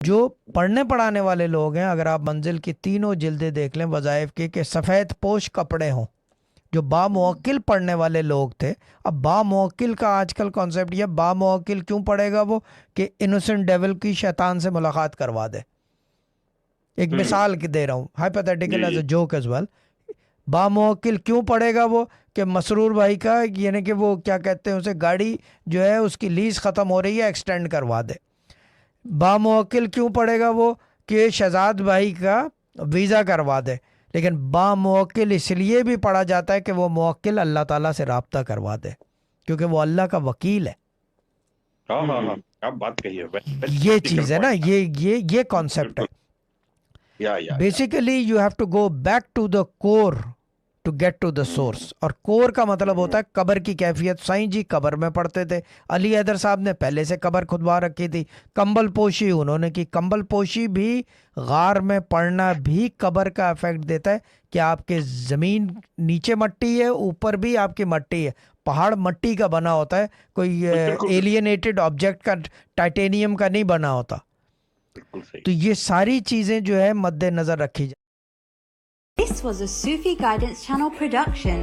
جو پڑھنے پڑھانے والے لوگ ہیں، اگر آپ منزل کی تینوں جلدیں دیکھ لیں وظائف کی، کہ سفید پوش کپڑے ہوں، جو با موکل پڑھنے والے لوگ تھے. اب با موکل کا آج کل کانسیپٹ یہ، با موکل کیوں پڑھے گا وہ؟ کہ انوسنٹ ڈیول کی شیطان سے ملاقات کروا دے. ایک مثال کی دے رہا ہوں، hypothetical as a joke as well. با موکل کیوں پڑھے گا وہ؟ کہ مسرور بھائی کا یعنی کہ وہ کیا کہتے ہیں اسے، گاڑی جو ہے اس کی لیز ختم ہو رہی ہے، ایکسٹینڈ کروا دے. با موکل کیوں پڑھے گا وہ؟ کہ شہزاد بھائی کا ویزا کروا دے. لیکن با موکل اس لیے بھی پڑھا جاتا ہے کہ وہ موکل اللہ تعالیٰ سے رابطہ کروا دے، کیونکہ وہ اللہ کا وکیل ہے. ہاں ہاں ہاں، آپ بات کہیے. یہ چیز ہے نا، یہ کانسیپٹ ہے. Basically you have to go back to the core to get to the source. اور کور کا مطلب ہوتا ہے قبر کی کیفیت. سائیں جی قبر میں پڑھتے تھے، علی حیدر صاحب نے پہلے سے قبر کھدوا رکھی تھی. کمبل پوشی انہوں نے کی. کمبل پوشی بھی، غار میں پڑھنا بھی قبر کا افیکٹ دیتا ہے کہ آپ کے زمین نیچے مٹی ہے، اوپر بھی آپ کی مٹی ہے. پہاڑ مٹی کا بنا ہوتا ہے، کوئی ایلینیٹڈ آبجیکٹ کا، ٹائٹینیم کا نہیں بنا ہوتا. تو یہ ساری چیزیں جو ہے مد نظر رکھی جائیں. This was a Sufi Guidance Channel production.